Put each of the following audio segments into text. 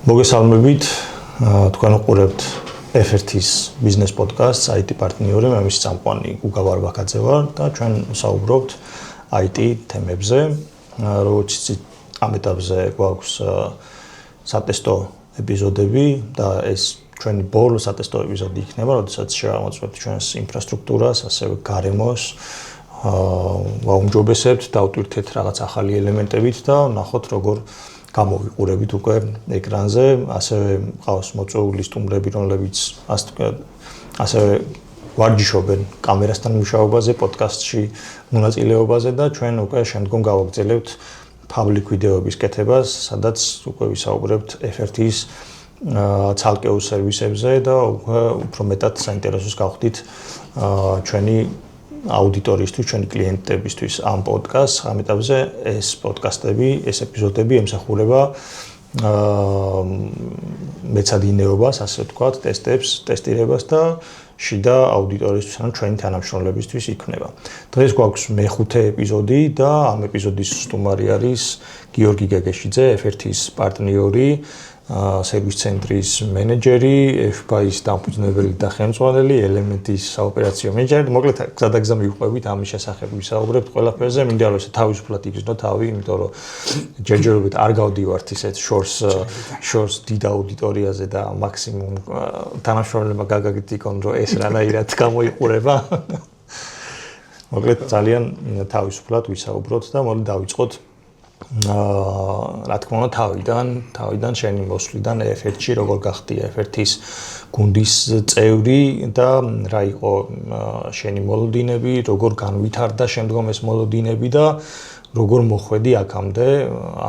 მოგესალმებით, თქვენ უყურებთ F1-ის ბიზნეს პოდკასტს IT პარტნიორი, მე მის წამყვანი გუგა ვარბაქაძე ვარ და ჩვენ ვსაუბრობთ IT თემებზე. როგორც იცით, ამ ეტაპზე გვაქვს სატესტო ეპიზოდები და ეს ჩვენი ბოლო სატესტო ეპიზოდი იქნება, როდესაც შევამოწმებთ ჩვენს ინფრასტრუქტურას, ასევე გარემოს, ვაუმჯობესებთ, დავტვირთეთ რაღაც ახალი ელემენტებით და ნახოთ როგორ გამოვიყურებით უკვე ეკრანზე, ასევე ყავს მოწვეული სტუმრები, რომლებიც ასევე ვარჯიშობენ კამერასთან მუშაობაზე, პოდკასტში მონაწილეობაზე და ჩვენ უკვე შემდგომ გავაგრძელებთ public ვიდეოების კეთებას, სადაც უკვე ვისაუბრებთ F1-ის ცალკეულ სერვისებზე და უფრო მეტად საინტერესოს გავხდით ჩვენი აუდიტორიისთვის, ჩვენი კლიენტებისთვის ამ პოდკასტს. ამ ეტაპზე ეს პოდკასტები, ეს ეპიზოდები ემსახურება მეცადინეობას, ასე ვთქვათ, ტესტებს, ტესტირებას და შიდა აუდიტორიისთვის, ანუ ჩვენი თანამშრომლებისთვის იქნება. დღეს გვაქვს მეხუთე ეპიზოდი და ამ ეპიზოდის სტუმარი არის გიორგი გეგეშიძე, F1-ის პარტნიორი, სერვის ცენტრის მენეჯერი, F-Buy-ის დამფუძნებელი და ხელმძღვანელი, ელემენტის საოპერაციო მენეჯერი. მოკლედ, გზადაგზა მივყვებით ამის შესახებ ვისაუბრებთ ყველაფერზე. მინდა რომ თავისუფლად იგრძნო თავი, იმიტომ რომ ჯერჯერობით არ გავდივართ ისეთ შორს დიდ აუდიტორიაზე და მაქსიმუმ თანამშრომლებმა გაგაგით იქონ, რომ ეს რანაირად გამოიყურება. მოკლედ, ძალიან თავისუფლად ვისაუბროთ და მოდი დავიწყოთ რა თქმა უნდა თავიდან შენი მოსვლიდან F1-ში როგორ გახდი F1-ის გუნდის წევრი და რა იყო შენი მოლოდინები, როგორ განვითარდა შემდგომ ეს მოლოდინები და როგორ მოხვედი აქამდე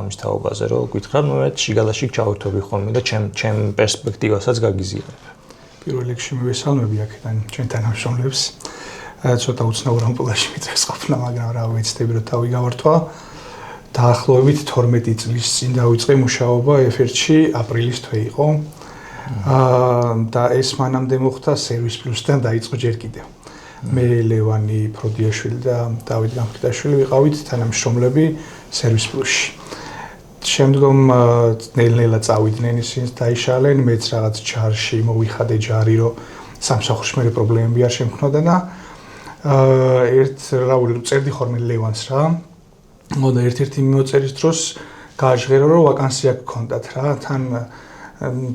ამის თაობაზე რომ გითხრათ, მე შიგადაშიგ ჩავერთობი ხოლმე და ჩემ პერსპექტივასაც გაგიზიარებ. პირველ რიგში მივესალმები აქედან ჩვენ თანამშრომლებს. ცოტა უცნაურ ამპულაში მიწევს ყოფნა, მაგრამ რა ვიცდები რომ თავი გავართვა. დაახლოებით 12 წლის წინ დავიწყე მუშაობა F1-ში, აპრილის თვე იყო. და ეს მანამდე მოხდა Service Plus-დან დაიწყო ჯერ კიდევ. მე ლევანი ფროდიაშვილი და დავით გამხდაშვილი ვიყავით თანამშრომლები Service Plus-ში. შემდგომ ნელ-ნელა წავიდნენ ისინი დაიშალენ, მეც რაღაც ჯარში მოვიხადე ჯარი, რომ სამსახურში მე პრობლემები არ შემქნოდა და წერდი ხოლმე ლევანს რა. და ერთ-ერთი მიმოწერის დროს გააჟღერა რომ ვაკანსია გქონდათ რა, თან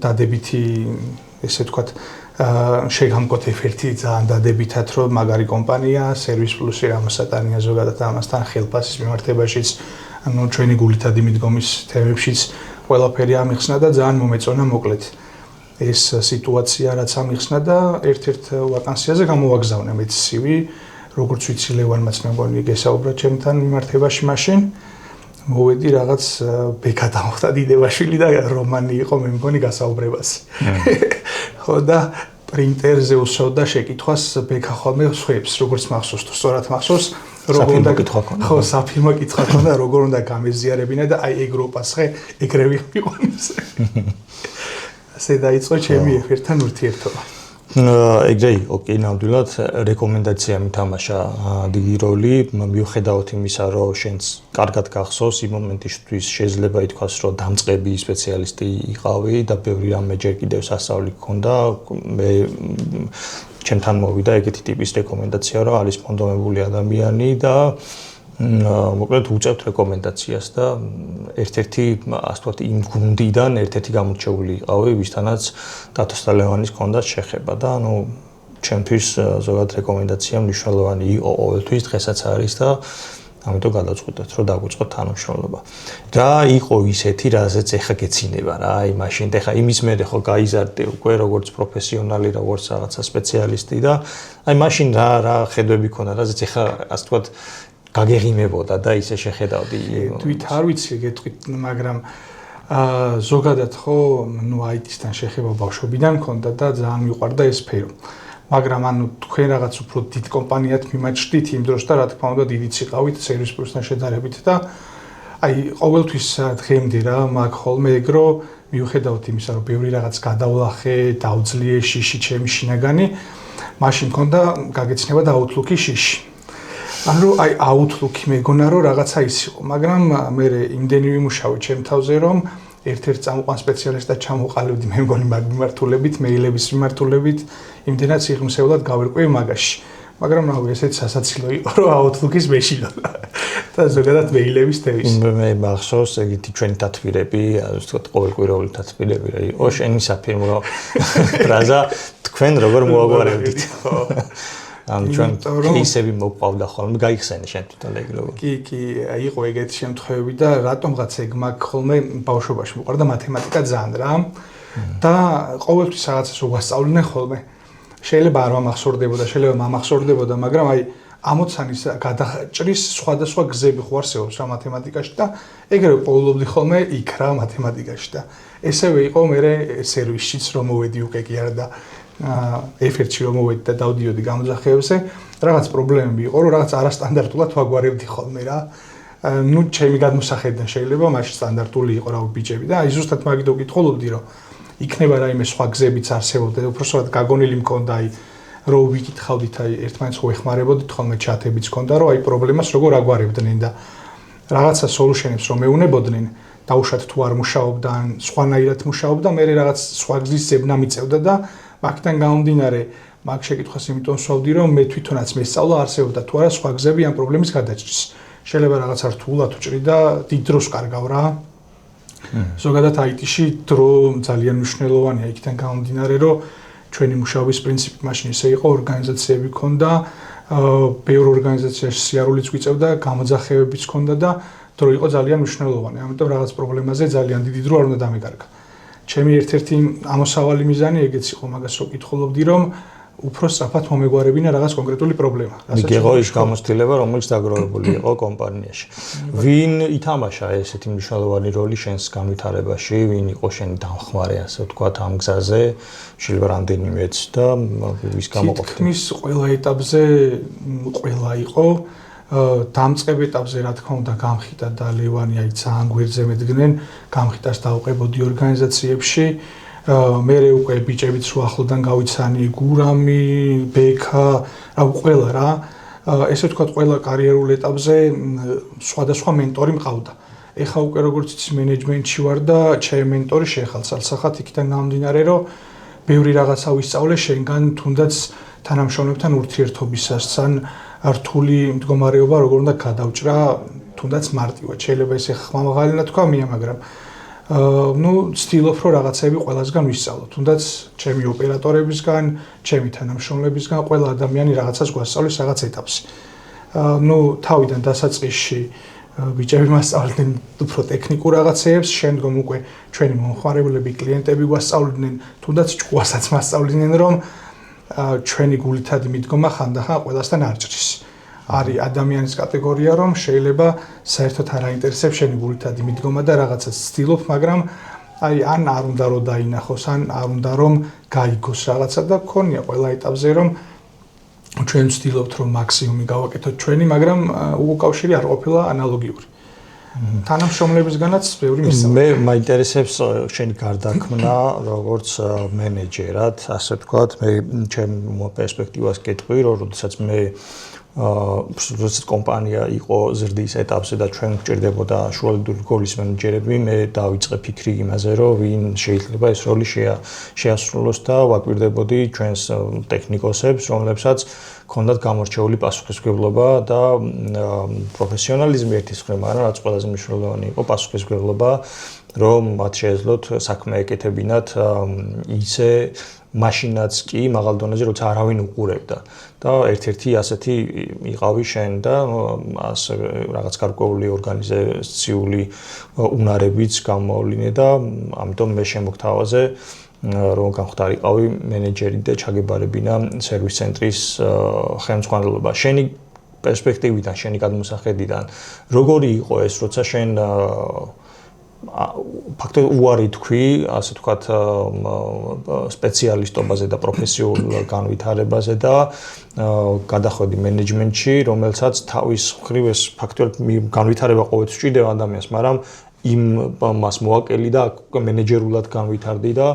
დადებითი ესე ვთქვათ შეგამკოთ F1 ძალიან დადებითად რომ მაგარი კომპანია, Service Plus-ი რამოსატანია ზოგადად ამასთან ხელფასის მიმართებაშიც, ანუ ჩვენი გულითადი მიდგომის თემებშიც ყველაფერი ამიხსნა და ძალიან მომეწონა მოკლედ ეს სიტუაცია რაც ამიხსნა და ერთ-ერთ ვაკანსიაზე გამოვაგზავნე მეც CV. როგორც ვიცი ლევანმაც მე მგონი გესაუბრა ჩემთან მიმართებაში მაშინ მოვედი რაღაც ბექა დამხდა დიდებაშვილი და რომანი იყო მე მგონი გასაუბრებასი. ხო და პრინტერზე უსვავდა შეკითხვას ბექა ხოლმე ხვებს როგორც მახსოვს თუ სწორად მახსოვს როგორ უნდა კითხვა ქონდა. ხო საფირმო კითხვა ქონდა როგორ უნდა გამეზიარებინა და აი ეგროპას ხე ეგრევე მიყონს. ასე დაიწყო ჩემი F1-თან ურთიერთობა. ეგრე იყო, კი, ნამდვილად რეკომენდაცია მითამაშა დიდი როლი, მიუხედავად იმისა, რომ შენს კარგად გახსოვს იმ მომენტისთვის შეიძლება ითქვას, რომ დამწყები სპეციალისტი იყავი და ბევრი რამე ჯერ კიდევ სასწავლი გქონდა, მე ჩემთან მოვიდა ეგეთი ტიპის რეკომენდაცია, რომ არის მონდომებული ადამიანი და მოკლედ უწევთ რეკომენდაციას და ერთ-ერთი ასე ვთქვათ იმ გუნდიდან ერთ-ერთი გამორჩეული იყავი, ვისთანაც დათოსთა ლევანის ჰქონდა შეხება და ანუ ჩემთვის ზოგადად რეკომენდაცია მნიშვნელოვანი იყო ყოველთვის, დღესაც არის და ამიტომ გადავწყვიტეთ, რომ დაგვიწყოთ თანამშრომლობა. რა იყო ისეთი, რაზეც ეხა გეცინება რა, აი მაშინ ეხა იმის მერე ხო გაიზარდე უკვე როგორც პროფესიონალი, როგორც რაღაცა სპეციალისტი და აი მაშინ რა ხედვები ქონდა, რაზეც ეხა ასე ვთქვათ გაგეღიმებოდა და ისე შეხედავდი. თვით არ ვიცი გეტყვით, მაგრამ ზოგადად ხო, ნუ IT-სთან შეხება ბავშვობიდან მქონდა და ძალიან მიყვარდა ეს სფერო. მაგრამ ანუ თქვენ რაღაც უფრო დიდ კომპანიად მიმაჩნდით იმ დროს და რა თქმა უნდა დიდიც იყავით Service Plus-თან შედარებით და აი ყოველთვის დღემდე რა მაგ ხოლმე ეგრო მიუხედავად იმისა, რომ ბევრი რაღაც გადავლახე, დავძლიე შიში ჩემი შინაგანი, მაშინ მქონდა გაგეცნება და Outlook-ი შიში. ანუ აი Outlook-ი მეგონა რომ რაღაცა ის იყო, მაგრამ მე იმდენი ვიმუშავე ჩემ თავზე რომ ერთ-ერთ წამოყვან სპეციალისტად ჩამოყალიბდი მე მგონი მაგ მიმართულებით, მეილების მიმართულებით, იმდენად სიღრმისეულად გავერკვევი მაგაში. მაგრამ რავი, ესეც სასაცილო იყო, რომ Outlook-ის მეშინოდა. და ზოგადად მეილების თევის. მე მახსოვს ეგეთი ჩვენი დათვირები, ასე ვთქვათ, ყოველკვირეული დათვირები რა იყო, შენი საფირმო ფრაზა, თქვენ როგორ მოაგვარებდით? ხო. ან ჩვენ кейსები მოყვავდა ხოლმე, გაიხსენე შენ თვითონ ეგ როგორ. კი, იყო ეგეთი შემთხვევები და რატომღაც ეგ მაგ ხოლმე ბავშვობაში მოყარდა მათემატიკა ძალიან რა. და ყოველთვის რაღაცას უგასწავლიდნენ ხოლმე. შეიძლება არ მომახსოვრდებოდა, შეიძლება მომახსოვრდებოდა, მაგრამ აი ამოცანის გადაჭრის სხვადასხვა გზები ხო არსებობს რა მათემატიკაში და ეგრევე პოულობდი ხოლმე იქ რა მათემატიკაში და ესევე იყო მე სერვისშიც რომ მოვედი უკვე კი არა და ეფერტში რომ მოვედი და დავდიოდი გამოძახეებზე რაღაც პრობლემები იყო რომ რაღაც არასტანდარტულად ვაგვარებდი ხოლმე რა ნუ ჩემი გადმოსახედიდან შეიძლება მაშინ სტანდარტული იყო რა ბიჭები და აი ზუსტად მაგით ვკითხულობდი რომ იქნება რაიმე სხვა გზებიც არსებობდა უბრალოდ გაგონილი მქონდა აი რო ვიკითხავდით აი ერთმანეთს ხო ეხმარებოდით ხოლმე ჩატებიც ჰქონდა რომ აი პრობლემას როგორ აგვარებდნენ და რაღაცა სოლუშენებს რომ მეუნებოდნენ დაუშვათ თუ არ მუშაობდა ან სხვანაირად მუშაობდა მე რაღაც სხვა გზის ზებნა მიწევდა და მაგიდან გამომდინარე მაგ შეკითხვას იმიტომ ვსვავდი რომ მე თვითონაც მესწავლა არსებობდა თუ არა სხვა გზები ამ პრობლემის გადაჭრის შეიძლება რაღაცა რთულად უჭრი და დიდ დროს კარგავ რა ზოგადად IT-ში დრო ძალიან მნიშვნელოვანია იქიდან გამომდინარე რომ ჩვენი მუშაობის პრინციპი მაშინ ისე იყო ორგანიზაციები ქონდა ბევრ ორგანიზაციაში სიარულიც გვიწევდა გამოძახევებიც ქონდა და დრო იყო ძალიან მნიშვნელოვანი ამიტომ რაღაც პრობლემაზე ძალიან დიდი დრო არ უნდა დამეკარგა ჩემი ერთ-ერთი ამოსავალი მიზანი ეგეც იყო მაგას რო კითხულობდი რომ უფრო სწრაფად მომეგვარებინა რაღაც კონკრეტული პრობლემა. იქ იყო ის გამოცდილება, რომელიც დაგროვებული იყო კომპანიაში. ვინ ითამაშა ესეთი მნიშვნელოვანი როლი შენს განვითარებაში, ვინ იყო შენი დამხმარე, ასე ვთქვათ, ამ გზაზე, შეიძლება რამდენიმეც და ვის გამოყოფდა? თითქმის ყველა ეტაპზე ყველა იყო. დამწყებ ეტაპზე რა თქმა უნდა გამხიტა და ლევანი აი ძალიან გვერდზე მედგნენ, გამხიტას დავყებოდი ორგანიზაციებში. მე უკვე ბიჭებიც რო ახლოდან გავიცანი გურამი, ბექა, რა ყველა რა. ესე ვთქვათ, ყველა კარიერულ ეტაპზე სხვადასხვა მენტორი მყავდა. ეხა უკვე როგორც იცი მენეჯმენტში ვარ და ჩემი მენტორი შეხალცალსახად იქიდან გამომდინარე, რომ ბევრი რაღაცა ვისწავლე შენგან, თუნდაც თანამშრომლებთან ურთიერთობისას, ან რთული მდგომარეობა როგორ უნდა გადავჭრა, თუნდაც მარტივად. შეიძლება ესე ხმამაღალი თქვა მია, მაგრამ ну, ცდილობ რომ რაღაცები ყველასგან ვისწავლო. თუნდაც ჩემი ოპერატორებისგან, ჩემი თანამშრომლებისგან ყველა ადამიანი რაღაცას გვასწავლის რაღაც ეტაპს. ну, თავიდან დასაწყისში ბიჭები მასწავლებდნენ უფრო ტექნიკურ რაღაცებს, შემდგომ უკვე ჩვენი მომხმარებლები, კლიენტები გვასწავლიდნენ, თუნდაც ჭკუასაც მასწავლიდნენ, რომ ჩვენი გულითადი მიდგომა ხანდახან ყველასთან არ ჭრის. არის ადამიანის კატეგორია, რომ შეიძლება საერთოდ არ აინტერესებს შენი გულითადი მიდგომა და რაღაცას ცდილობ, მაგრამ აი ან არ უნდა რომ დაინახოს, ან არ უნდა რომ გაიგოს რაღაცა და გქონია ყველა ეტაპზე, რომ ჩვენ ვცდილობთ რომ მაქსიმუმი გავაკეთოთ ჩვენი, მაგრამ უკავშირი არ ყოფილა ანალოგიური. თანამშრომლებისგანაც ბევრი მისწავლა. მე მაინტერესებს შენი გარდაქმნა როგორც მენეჯერად, ასე ვთქვათ, მე ჩემ პერსპექტივას გეტყვი, რომ როდესაც მე როდესაც კომპანია იყო ზრდის ეტაპზე და ჩვენ გვჭირდებოდა შუალედური რგოლის მენეჯერები, მე დავიწყე ფიქრი იმაზე, რომ ვინ შეიძლება ეს როლი შეასრულოს და ვაკვირდებოდი ჩვენს ტექნიკოსებს, რომლებსაც ქონდათ გამორჩეული პასუხისმგებლობა და პროფესიონალიზმი ერთის მხრივ, მაგრამ რაც ყველაზე მნიშვნელოვანი იყო პასუხისმგებლობა, რომ მათ შეეძლოთ საქმე ეკეთებინათ ისე მაშინაც კი მაღალ დონეზე, როცა არავინ უყურებდა. და ერთ-ერთი ასეთი იყავი შენ და ასე რაღაც გარკვეული ორგანიზაციული უნარებიც გამოვლინე და ამიტომ მე შემოგთავაზე რომ გამختارიყავი მენეჯერი და ჩაგებარებინა სერვის ცენტრის ხელმძღვანელობა. შენი პერსპექტივიდან, შენი გადმოსახედიდან, როგორი იყო ეს, როცა შენ ფაქტობრივად უარი თქვი, ასე ვთქვათ, სპეციალისტობაზე და პროფესიულ განვითარებაზე და გადახვედი მენეჯმენტში, რომელსაც თავის მხრივ ეს ფაქტობრივად განვითარება ყოველთვის სჭირდება ადამიანს, მაგრამ იმ მას მოაკელი და მენეჯერულად განვითარდი და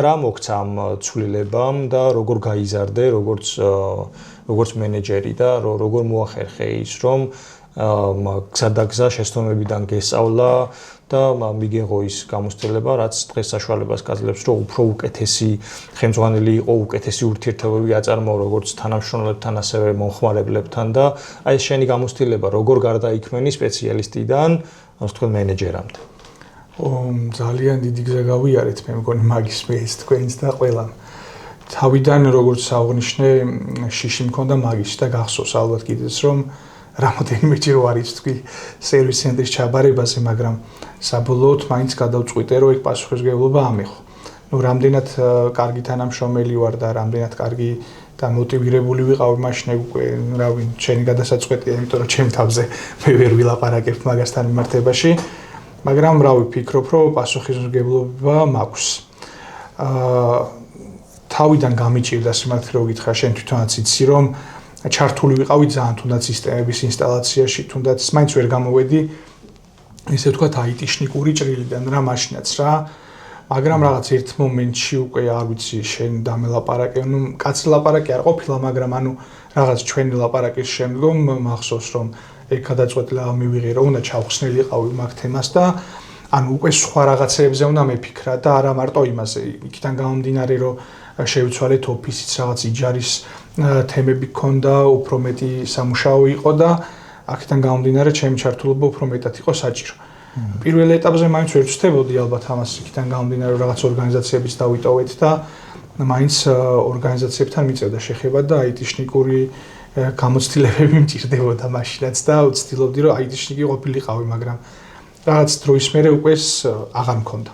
რა მოგცა ამ ცვლილებამ და როგორ გაიზარდე, როგორც მენეჯერი და როგორ მოახერხე ის, რომ გზადაგზა შეცდომებიდან გესწავლა და მიგეღო ის გამოცდილება, რაც დღეს საშუალებას გაძლევს, რომ უფრო უკეთესი ხელმძღვანელი იყო, უკეთესი ურთიერთობები აწარმოო როგორც თანამშრომლებთან, ასევე მომხმარებლებთან და აი ეს შენი გამოცდილება როგორ გარდაიქმენი სპეციალისტიდან, ასე ვთქვათ, მენეჯერამდე. ძალიან დიდი გზა გავიარეთ, მე მგონი მაგის მეც თქვენს და ყველამ. თავიდან როგორც საუღნიშნე, შიში მქონდა მაგის და გახსოვს ალბათ კიდეც რომ რამოდენიმეჯერ ვარიც თქვი სერვის ცენტრის ჩაბარებაზე, მაგრამ საბოლოოდ მაინც გადავწყვიტე რომ ეგ პასუხისმგებლობა ამიღო. ნუ რამდენად კარგი თანამშრომელი ვარ და რამდენად კარგი და მოტივირებული ვიყავი მაშინ უკვე, რავი, შენი გადასაწყვეტია, იმიტომ რომ ჩემ თავზე მე ვერ ვილაპარაკებ მაგასთან მიმართებაში, მაგრამ რავი, ფიქრობ რომ პასუხისმგებლობა მაქვს. თავიდან გამიჭირდა სიმართლე რო გითხრა, შენ თვითონაც იცი რომ ჩართული ვიყავი ძალიან თუნდაც სისტემების ინსტალაციაში, თუნდაც მაინც ვერ გამოვედი ესე ვთქვათ IT-შნიკური ჭრილიდან რა მაშინაც რა, მაგრამ რაღაც ერთ მომენტში უკვე არ ვიცი შენ დამელაპარაკე, ნუ კაცი ლაპარაკი არ ყოფილა, მაგრამ ანუ რაღაც ჩვენი ლაპარაკის შემდგომ მახსოვს რომ ეგ გადაწყვეტილა მივიღე რომ უნდა ჩავხსნილიყავი მაგ თემას და ანუ უკვე სხვა რაღაცებზე უნდა მეფიქრა და არა მარტო იმაზე, იქიდან გამომდინარე რომ შევიცვალეთ ოფისიც რაღაც იჯარის თემები გქონდა, უფრო მეტი სამუშაო იყო და აქედან გამომდინარე ჩემი ჩართულობა უფრო მეტად იყო საჭირო. პირველ ეტაპზე მაინც ვერ ვწდებოდი ალბათ ამას, იქიდან გამომდინარე რომ რაღაც ორგანიზაციების დავიტოვეთ და მაინც ორგანიზაციებთან მიწევდა შეხება და IT-შნიკური გამოცდილებები მჭირდებოდა მაშინაც და ვცდილობდი რომ IT-შნიკი ყოფილიყავი, მაგრამ რაღაც დროის მერე უკვე აღარ მქონდა.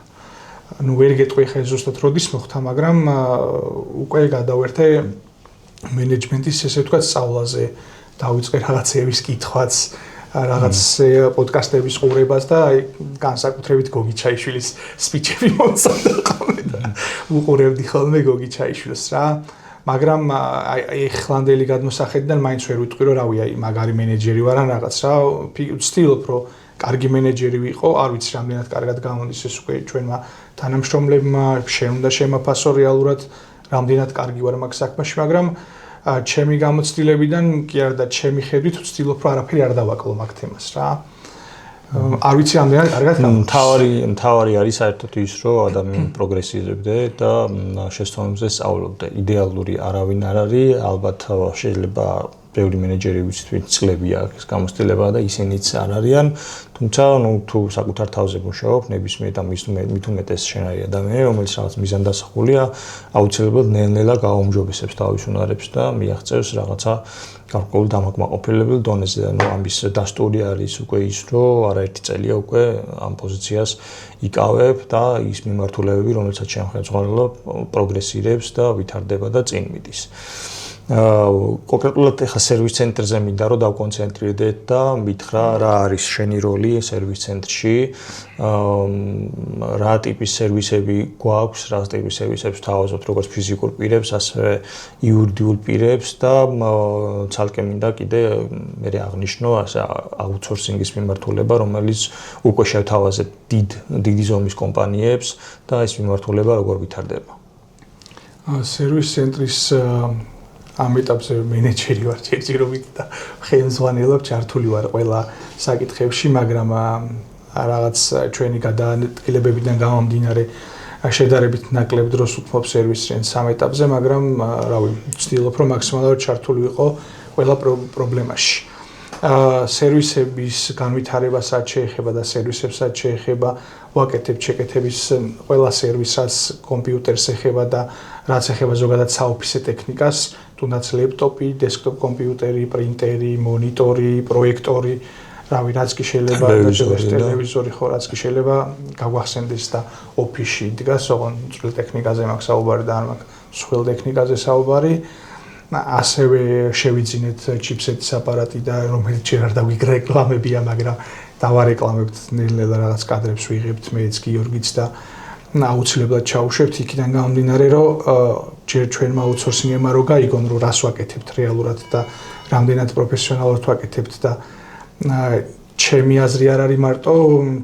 ნუ ვერ გეტყვი ხე ზუსტად როდის მოხდა, მაგრამ უკვე გადავერთე მენეჯმენტის ესე ვთქვათ სწავლაზე, დავიწყე რაღაცების კითხვაც, რაღაც პოდკასტების ყურებას და აი განსაკუთრებით გოგი ჩაიშვილის სპიჩები მომწონდა ხოლმე და უყურებდი ხოლმე გოგი ჩაიშვილს რა. მაგრამ აი ეხლანდელი გადმოსახედიდან მაინც ვერ ვიტყვი რომ რავი, აი მაგარი მენეჯერი ვარ ან რაღაც რა, ვცდილობ რომ კარგი მენეჯერი ვიყო, არ ვიცი რამდენად კარგად გამოდის ეს უკვე ჩვენმა თანამშრომლებმა, შენ უნდა შემაფასო რეალურად რამდენად კარგი ვარ მაგ საქმეში, მაგრამ ჩემი გამოცდილებიდან კი არა და ჩემი ხედვით ვცდილობ რომ არაფერი არ დავაკლო მაგ თემას რა. არ ვიცი რამდენად კარგად გამოდის. მთავარი არის საერთოდ ის, რომ ადამიანი პროგრესირებდე და შესწავლებზე სწავლობდე. იდეალური არავინ არ არის, ალბათ შეიძლება ბევრი მენეჯერი ვიცით წლები აქვს გამოცდილება და ისინიც არ არიან, თუმცა ნუ თუ საკუთარ თავზე მუშაობ, ნებისმიერ და მით უმეტეს შენ არის ადამიანი, რომელიც რაღაც მიზანდასახულია, აუცილებლად ნელ-ნელა გააუმჯობესებს თავის უნარებს და მიაღწევს რაღაცა გარკვეულ დამაკმაყოფილებელ დონეზე. ნუ ამის დასტური არის უკვე ის, რომ არაერთი წელია უკვე ამ პოზიციას იკავებ და ის მიმართულებები, რომელსაც შენ ხელმძღვანელობ, პროგრესირებს და ვითარდება და წინ მიდის. კონკრეტულად ახლა სერვის ცენტრზე მინდა რომ დავკონცენტრირდეთ და მითხრა რა არის შენი როლი სერვის ცენტრში, რა ტიპის სერვისები გვაქვს, რა ტიპის სერვისებს თავაზობთ როგორც ფიზიკურ პირებს, ასევე იურიდიულ პირებს და ცალკე მინდა კიდე მე აღნიშნო ასე აუთსორსინგის მიმართულება, რომელიც უკვე შევთავაზეთ დიდი ზომის კომპანიებს და ეს მიმართულება როგორ ვითარდება. სერვის ცენტრის ამ ეტაპზე მენეჯერი ვარ ჯერჯერობით და ხელმძღვანელობ, ჩართული ვარ ყველა საკითხებში, მაგრამ რაღაც ჩვენი გადაადგილებებიდან გამომდინარე შედარებით ნაკლებ დროს ვუთმობ სერვის ცენტრს ამ ეტაპზე, მაგრამ რავი, ვცდილობ რომ მაქსიმალურად ჩართული ვიყო ყველა პრობლემაში. სერვისების განვითარებასაც შეეხება და სერვისებსაც შეეხება ვაკეთებ ჩეკეთების ყველა სერვისაც კომპიუტერს ეხება და რაც ეხება ზოგადად საოფისე ტექნიკას, თუნდაც ლეპტოპი, დესკტოპ კომპიუტერი, პრინტერი, მონიტორი, პროექტორი, რავი, რაც კი შეიძლება ტელევიზორი ხო, რაც კი შეიძლება გაგვახსენდეს და ოფისში დგას, ოღონდ წვრილ ტექნიკაზე მაქვს საუბარი და არ მაქვს მსხვილ ტექნიკაზე საუბარი. ასევე შევიძინეთ ჩიპსეტის აპარატი და რომელიც ჯერ არ დაგვიგრა რეკლამებია, მაგრამ დავარეკლამებთ ნელ-ნელა რაღაც კადრებს ვიღებთ მეც გიორგიც და აუცილებლად ჩაუშვებთ იქიდან გამომდინარე, რომ ჯერ ჩვენმა აუთსორსინგებმა რო გაიგონ, რომ რას ვაკეთებთ რეალურად და რამდენად პროფესიონალურად ვაკეთებთ და ჩემი აზრი არ არის მარტო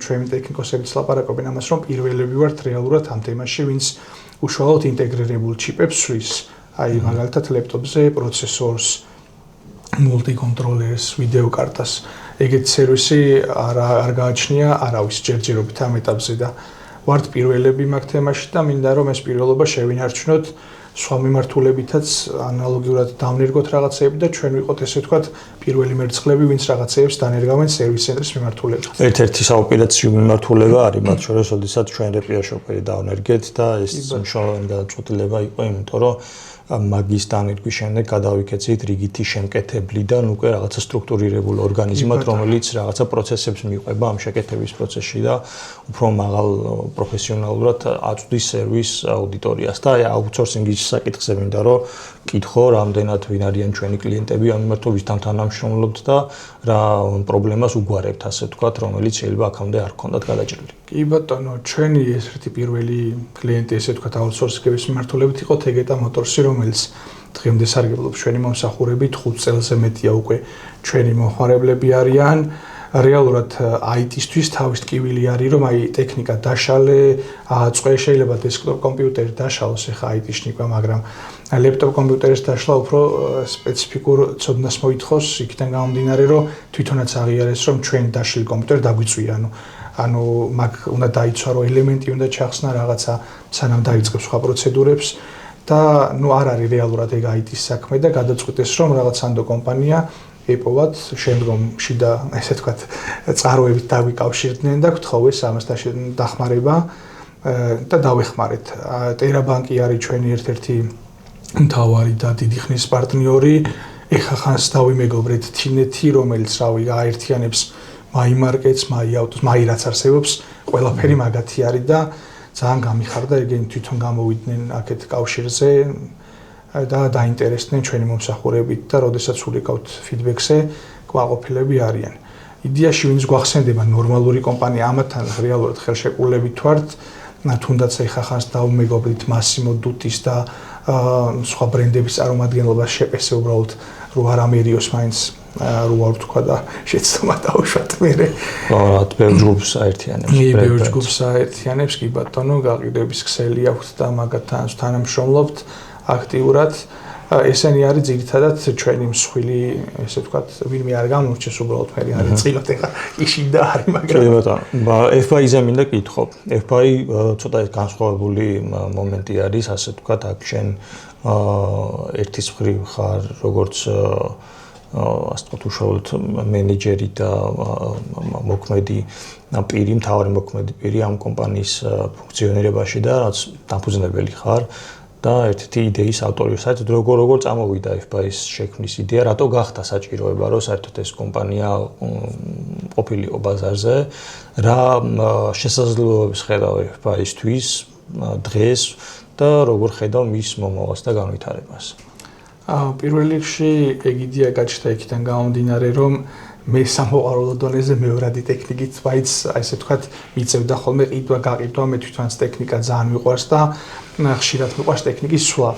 ჩვენი ტექნიკოსებიც ლაპარაკობენ ამას, რომ პირველები ვართ რეალურად ამ თემაში, ვინც უშუალოდ ინტეგრირებულ ჩიპებს შვის. აი მაგალითად ლეპტოპზე პროცესორს, მულტიკონტროლერს, ვიდეო კარტას ეგეთი სერვისი არ გააჩნია არავის ჯერჯერობით ამ ეტაპზე და ვართ პირველები მაგ თემაში და მინდა რომ ეს პირველობა შევინარჩუნოთ სხვა მიმართულებითაც ანალოგიურად დავნერგოთ რაღაცეები და ჩვენ ვიყოთ ესე ვთქვათ პირველი მერცხლები ვინც რაღაცეებს დანერგავენ სერვის ცენტრის მიმართულებას. ერთ-ერთი საოპერაციო მიმართულება არის მათ შორის, როდესაც ჩვენ რეპია შოპერი დავნერგეთ და ეს მნიშვნელოვანი გადაწყვეტილება იყო, იმიტომ რომ მაგის დანერგვის შემდეგ გადავიქეცით რიგითი შემკეთებლიდან უკვე რაღაცა სტრუქტურირებული ორგანიზმად, რომელიც რაღაცა პროცესებს მიყვება ამ შეკეთების პროცესში და უფრო მაღალ პროფესიონალურად აწვდის სერვის აუდიტორიას და აუთსორსინგის საკითხზე მინდა რომ კითხო, რამდენად ვინ არიან ჩვენი კლიენტები ამ მიმართულებით თანამშრომლობთ და რა პრობლემას უგვარებთ, ასე ვთქვათ, რომელიც შეიძლება აქამდე არ ჰქონდათ გადაჭრილი. კი ბატონო, ჩვენი ერთ-ერთი პირველი კლიენტი, ესე ვთქვათ, აუთსორსინგების მიმართულებით იყო Tegeta Motors-ი, რომელიც დღემდე სარგებლობს ჩვენი მომსახურებით 5 წელზე მეტია უკვე ჩვენი მოხმარებლები არიან. რეალურად IT-ისთვის თავის ტკივილი არის, რომ აი ტექნიკა დაშალე, აწყვე, შეიძლება დესკტოპ კომპიუტერი დაშალოს, ეხა IT-ში ნიკვა, მაგრამ ლეპტოპ კომპიუტერის დაშლა უფრო სპეციფიკურ ცოდნას მოითხოვს, იქიდან გამომდინარე, რომ თვითონაც აღიარეს, რომ ჩვენი დაშლილი კომპიუტერი დაგვიწვია, ანუ მაგ უნდა დაიცვარო ელემენტი, უნდა ჩახსნა რაღაცა, სანამ დაიწყებს სხვა პროცედურებს და არ არის რეალურად ეგ IT-ის საქმე და გადაწყვიტეს, რომ რაღაც ანდო კომპანია ეპოვათ, შემდგომში და ესე ვთქვათ, წყაროებით დაგვიკავშირდნენ და გთხოვეს ამასთან დახმარება და დავეხმარეთ. ტერაბანკი არის ჩვენი ერთ-ერთი მთავარი და დიდი ხნის პარტნიორი. ეხა ხანს დავიმეგობრეთ თინეთი, რომელიც რავი გააერთიანებს მაიმარკეტს, მაიაუტოს, მაირაც არსებობს, ყველაფერი მაგათი არის და ძალიან გამიხარდა, ეგენი თვითონ გამოვიდნენ აქეთ კავშირზე და დაინტერესდნენ ჩვენი მომსახურებით და როდესაც ულიკავთ ფიდბექზე, კმაყოფილები არიან. იდეაში ვინც გვახსენდება ნორმალური კომპანია, ამათან რეალურად ხელშეკრულებით ვართ, თუნდაც ეხა ხანს დავმეგობრით Massimo Dutti's და სხვა ბრენდების წარმომადგენლობას შეპესე უბრალოდ რო არ ამერიოს მაინც რო არ თქვა და შეცდომა დავუშვათ მერე. რა ბევრ ჯგუფს აერთიანებს. ბევრ ჯგუფს აერთიანებს, კი ბატონო, გაყიდვების ქსელი აქვს და მაგათთან თანამშრომლობთ აქტიურად. ესენი არის ძირითადად ჩვენი მსხვილი, ესე ვთქვათ, ვინმე არ გამორჩეს უბრალოდ მე არის წილოთ ეხა იშინდა არის, მაგრამ კი ბატონო, FPI-ზე მინდა კითხო. FPI ცოტა განსხვავებული მომენტი არის, ასე ვთქვათ, აქ შენ ერთის მხრივ ხარ როგორც ასე ვთქვათ, უშუალოდ მენეჯერი და მოქმედი პირი, მთავარი მოქმედი პირი ამ კომპანიის ფუნქციონირებაში და რაც დამფუძნებელი ხარ. და ერთ-ერთი იდეის ავტორი, საერთოდ როგორ წამოვიდა FPI-ის შექმნის იდეა, რატო გახდა საჭიროება, რომ საერთოდ ეს კომპანია ყოფილიყო ბაზარზე, რა შესაძლებლობებს ხედავ FPI-ისთვის დღეს და როგორ ხედავ მის მომავალს და განვითარებას. პირველ რიგში ეგ იდეა გაჩნდა იქიდან გამომდინარე, რომ მე სამოყვარულო დონეზე მეორადი ტექნიკით მაინც ესე ვთქვათ მიწევდა ხოლმე ყიდვა-გაყიდვა, მე თვითონაც ტექნიკა ძალიან მიყვარს და ხშირად მიყვარს ტექნიკის სვლა.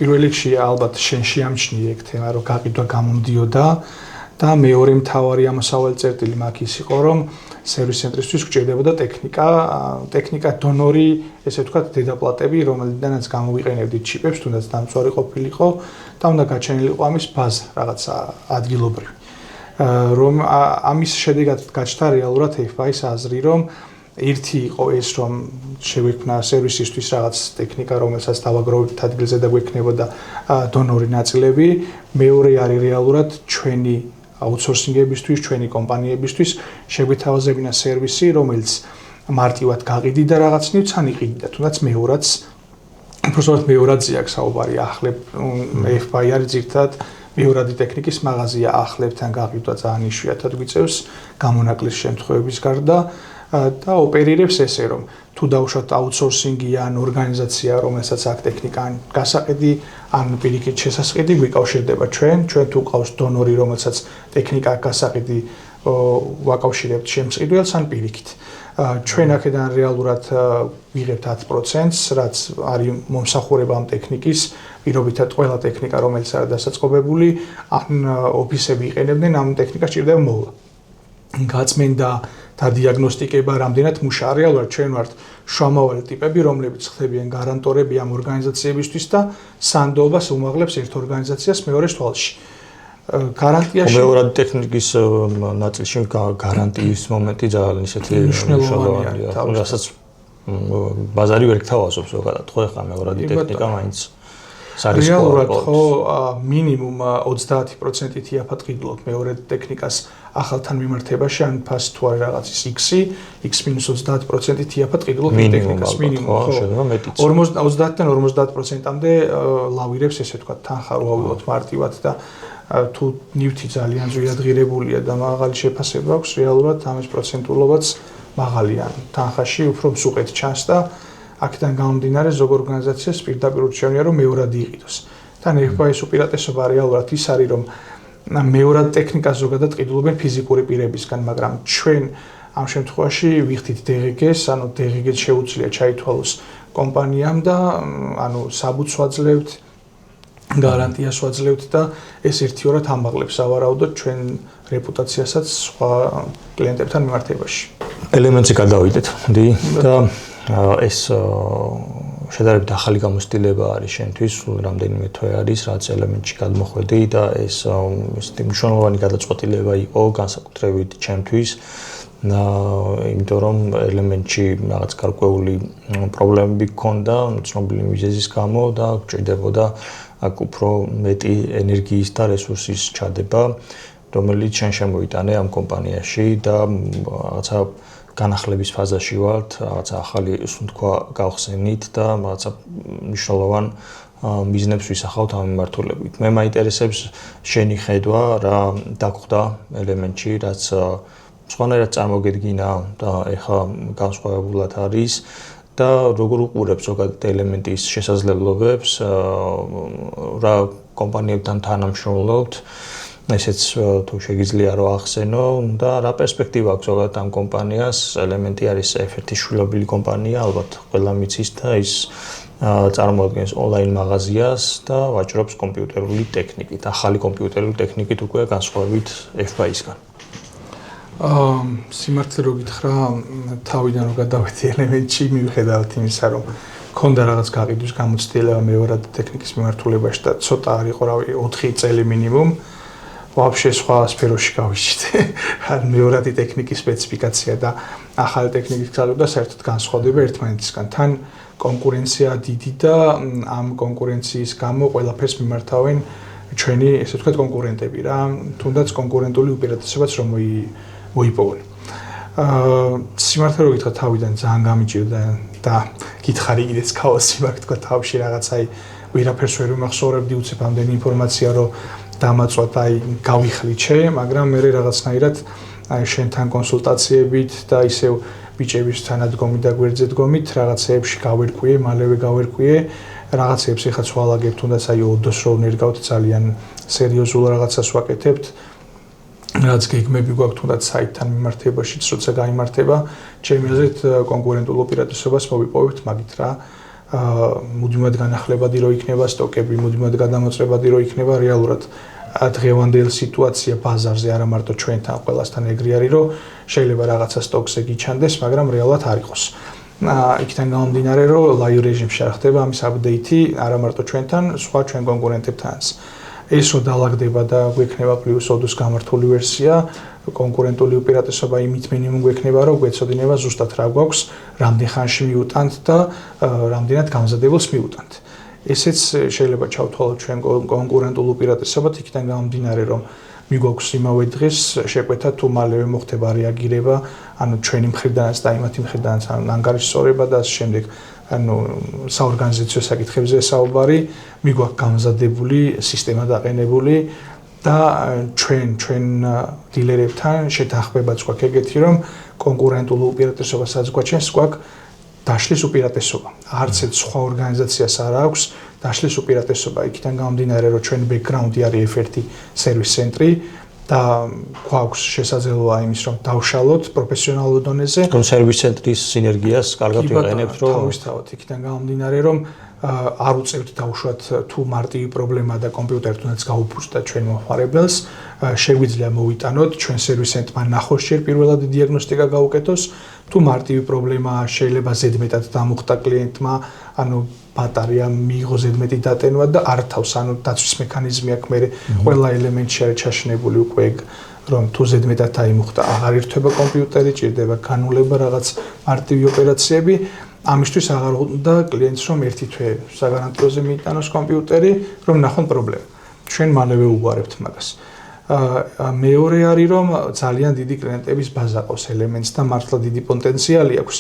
პირველ რიგში ალბათ შენ შეამჩნიე ეგ თემა, რომ გაყიდვა გამომდიოდა და მეორე მთავარი ამოსავალი წერტილი მაგ ის იყო, რომ სერვის ცენტრისთვის გჭირდებოდა ტექნიკა დონორი, ესე ვთქვათ, დედაპლატები, რომელიდანაც გამოვიყენებდით ჩიპებს, თუნდაც დამწვარი ყოფილიყო და უნდა გაჩენილიყო ამის ბაზა, რაღაცა ადგილობრივი. რომ ამის შედეგად გაჩნდა რეალურად FPI-ის აზრი, რომ ერთი იყო ეს, რომ შეგვექმნა სერვისისთვის რაღაც ტექნიკა, რომელსაც დავაგროვებთ ადგილზე და გვექნებოდა დონორი ნაწილები. მეორე არის რეალურად ჩვენი აუთსორსინგებისთვის, ჩვენი კომპანიებისთვის შეგვეთავაზებინა სერვისი, რომელიც მარტივად გაყიდი და რაღაცნაირად თან იყიდდა, თუნდაც მეორადს უბრალოდ მეორადზე აქვს საუბარი, ახლებ FPI არის ძირითადად მეორადი ტექნიკის მაღაზია, ახლებთან გაყიდვა ძალიან იშვიათად გვიწევს გამონაკლის შემთხვევების გარდა და ოპერირებს ესე, რომ თუ დავუშვათ აუთსორსინგი ან ორგანიზაცია, რომელსაც აქ ტექნიკა გასაყიდი ან პირიქით შესასყიდი გვიკავშირდება ჩვენ თუ ყავს დონორი, რომელსაც ტექნიკა გასაყიდი ვაკავშირებთ შემსყიდველს ან პირიქით. ჩვენ აქედან რეალურად ვიღებთ 10%-ს, რაც არის მომსახურება ამ ტექნიკის, პირობითად ყველა ტექნიკა, რომელიც არის დასაწყობებული, ან ოფისები იყენებდნენ, ამ ტექნიკას ჭირდება მოვლა. გაწმენდა და დიაგნოსტიკება რამდენად მუშაობ, რეალურად ჩვენ ვართ შუამავალი ტიპები, რომლებიც ხდებიან გარანტორები ამ ორგანიზაციებისთვის და სანდოობას უმაღლებს ერთ ორგანიზაციას მეორეს თვალში. გარანტიაში მეორადი ტექნიკის ნაწილში გარანტიის მომენტი ძალიან ისეთი მნიშვნელოვანია, რასაც ბაზარი ვერ გთავაზობს ზოგადად, ხო ეხლა მეორადი ტექნიკა მაინც რეალურად ხო მინიმუმ 30%-ით იაფადყიდულობ მეორადი ტექნიკას ახალთან მიმართებაში, ან ფას თუ არის რაღაცის x-30%-ით იაფადყიდულობ ტექნიკას მინიმუმ ხო 50-დან 50%-მდე ლავირებს ესე ვთქვათ თანხა რო ავიღოთ მარტივად და თუ ნივთი ძალიან ძვირად ღირებულია და მაღალი შეფასება აქვს, რეალურად ამის პროცენტულობაც მაღალია. თანხაში უფრო მსუყეთ ჩანს და აქედან გამომდინარე ზოგ ორგანიზაციას პირდაპირ ურჩევნია რომ მეორადი იყიდოს. თან ერთმა ეს უპირატესობა რეალურად ის არის რომ მეორად ტექნიკას ზოგადად ყიდულობენ ფიზიკური პირებისგან, მაგრამ ჩვენ ამ შემთხვევაში ვიხდით DGG-ს, ანუ DGG-ს შეუძლია ჩაითვალოს კომპანიამ და ანუ საბუთს ვაძლევთ, გარანტიას ვაძლევთ და ეს ერთიორად ამაღლებს სავარაუდოდ ჩვენ რეპუტაციასაც სხვა კლიენტებთან მიმართებაში. ელემენტი გადავიდეთ და ეს შედარებით ახალი გამოცდილება არის შენთვის, რამდენიმე თვე არის, რაც ელემენტში გადმოხვედი და ეს ისეთი მნიშვნელოვანი გადაწყვეტილება იყო განსაკუთრებით ჩემთვის, იმიტომ რომ ელემენტში რაღაც გარკვეული პრობლემები გქონდა, ცნობილი მიზეზის გამო და გჭირდებოდა აქ უფრო მეტი ენერგიის და რესურსის ჩადება, რომელიც შენ შემოიტანე ამ კომპანიაში და რაღაცა განახლების ფაზაში ვართ, რაღაცა ახალი სუნთქვა გავხსენით და რაღაცა მნიშვნელოვან მიზნებს ვისახავთ ამ მიმართულებით. მე მაინტერესებს შენი ხედვა რა დაგხვდა ელემენტში, რაც სხვანაირად წარმოგედგინა და ეხლა განსხვავებულად არის და როგორ უყურებს ზოგადად ელემენტის შესაძლებლობებს, რა კომპანიებთან თანამშრომლობთ, ესეც თუ შეგიძლია რომ ახსენო და რა პერსპექტივა აქვს ზოგადად ამ კომპანიას, ელემენტი არის ერთ-ერთი შვილობილი კომპანია, ალბათ ყველა მიცის და ის წარმოადგენს ონლაინ მაღაზიას და ვაჭრობს კომპიუტერული ტექნიკით, ახალი კომპიუტერული ტექნიკით უკვე განსხვავებით FPI-სგან. სიმართლე რო გითხრა, თავიდან რო გადავედი ელემენტში, მიუხედავად იმისა, რომ მქონდა რაღაც გაყიდვის გამოცდილება მეორადი ტექნიკის მიმართულებაში და ცოტა არ იყო, რავი, 4 წელი მინიმუმ, ვაფშე სხვა სფეროში გავიჩინე. მეორადი ტექნიკის სპეციფიკაცია და ახალი ტექნიკის გზადება საერთოდ განსხვავდება ერთმანეთისგან. თან კონკურენცია დიდი და ამ კონკურენციის გამო ყველაფერს მიმართავენ ჩვენი, ესე ვთქვათ, კონკურენტები რა, თუნდაც კონკურენტული უპირატესობაც რომ მოიპოვონ. სიმართლე რო გითხრა, თავიდან ძალიან გამიჭირდა და გითხარი კიდეც ქაოსი მაქვს თქვა თავში რაღაცა ვერაფერს ვერ ვიმახსოვრებდი, უცებ ამდენი ინფორმაცია რომ დამაწვათ, გავიხლიჩე, მაგრამ მე რაღაცნაირად შენთან კონსულტაციებით და ისევ ბიჭების თანადგომით და გვერდზე დგომით რაღაცეებში გავერკვიე, მალევე გავერკვიე, რაღაცეებს ეხაც ვალაგებ, თუნდაც ოდოს რო ნერგავთ ძალიან სერიოზულ რაღაცას ვაკეთებთ. რაც გეგმები გვაქვს თუნდაც საიტთან მიმართებაშიც, როცა გაიმართება, ჩემი აზრით კონკურენტულ უპირატესობას მოვიპოვებთ მაგით რა. მუდმივად განახლებადი რო იქნება სტოკები, მუდმივად გადამოწრებადი რო იქნება რეალურად დღევანდელ სიტუაცია ბაზარზე არა მარტო ჩვენთან, ყველასთან ეგრე არის, რომ შეიძლება რაღაცა სტოკზე გიჩანდეს, მაგრამ რეალურად არ იყოს. იქიდან გამომდინარე, რომ live რეჟიმში არ ხდება ამის აპდეითი არა მარტო ჩვენთან, სხვა ჩვენ კონკურენტებთანაც. ეს რო დაალაგდება და გვექნება პლუს ოდოს გამართული ვერსია, კონკურენტული უპირატესობა იმით მინიმუმ გვექნება, რომ გვეცოდინება ზუსტად რა გვაქვს, რამდენ ხანში მიუტანთ და რამდენად გამზადებულს მიუტანთ. ესეც შეიძლება ჩავთვალოთ ჩვენ კონკურენტულ უპირატესობად, იქიდან გამომდინარე, რომ მიგვაქვს იმავე დღეს შეკვეთა თუ მალევე მოხდება რეაგირება, ანუ ჩვენი მხრიდანაც და იმათი მხრიდანაც ანგარიშსწორება და ამ შემდეგ ანუ საორგანიზაციო საკითხებზე საუბარი, მიგვაქვს გამზადებული სისტემა დაყენებული და ჩვენ დილერებთან შეთანხმებაც გვაქვს ეგეთი, რომ კონკურენტულ უპირატესობასაც გვაჩენს, გვაქვს დაშლის უპირატესობა. არც ერთ სხვა ორგანიზაციას არ აქვს დაშლის უპირატესობა. იქიდან გამომდინარე, რომ ჩვენი ბექგრაუნდი არის F1 სერვის ცენტრი და გვაქვს შესაძლებლობა იმის, რომ დავშალოთ პროფესიონალურ დონეზე. რომ სერვის ცენტრის სინერგიას კარგად ვიყენებთ, რომ თავისთავად იქიდან გამომდინარე, რომ არ უწევთ დავუშვათ თუ მარტივი პრობლემა და კომპიუტერი თუნდაც გაუფუძდა ჩვენ მომხმარებელს, შეგვიძლია მოვიტანოთ ჩვენ სერვისენტმა ნახოს ჯერ პირველად დიაგნოსტიკა გაუკეთოს თუ მარტივი პრობლემაა შეიძლება ზედმეტად დამუხტა კლიენტმა ანუ ბატარეა მიიღო ზედმეტი დატენვა და არ თავს ანუ დაცვის მექანიზმი აქვს მე ყველა ელემენტი შეჩაშნებული უკვე რომ თუ ზედმეტად აიმუხტა აღარ ირთვება კომპიუტერი ჭირდება განულება რაღაც მარტივი ოპერაციები ამისთვის აღარ უნდა კლიენტს რომ ერთი თვე საგარანტიოზე მიიტანოს კომპიუტერი რომ ნახონ პრობლემა ჩვენ მალევე უგვარებთ მაგას მეორე არის რომ ძალიან დიდი კლიენტების ბაზა ყავს ელემენტს და მართლა დიდი პოტენციალი აქვს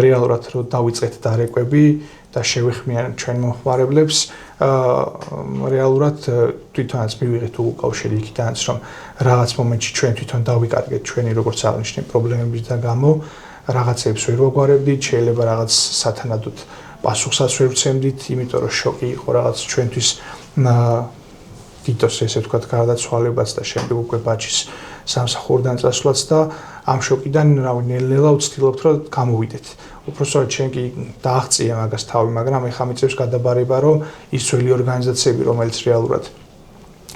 რეალურად რომ დავიწყეთ დარეკვები და შევეხმიან ჩვენ მომხმარებლებს რეალურად თვითონაც მივიღეთ უკავშირი იქიდანაც რომ რაღაც მომენტში ჩვენ თვითონ დავიკარგეთ ჩვენი როგორც აღნიშნე პრობლემების და გამო რაღაცებს ვერ ვაგვარებდით შეიძლება რაღაც სათანადოდ პასუხსაც ვერ ვცემდით იმიტომ რომ შოკი იყო რაღაც ჩვენთვის თითოს ესე ვთქვათ გარდაცვალებაც და შემდეგ უკვე ბაჩის სამსახურიდან წასვლაც და ამ შოკიდან რავი ნელ-ნელა ვცდილობთ რომ გამოვიდეთ. უпроსტად ჩვენ კი დააღწია მაგას თავი, მაგრამ ეხლა მიწევს გადაბარება რომ ის ძველი ორგანიზაციები რომელიც რეალურად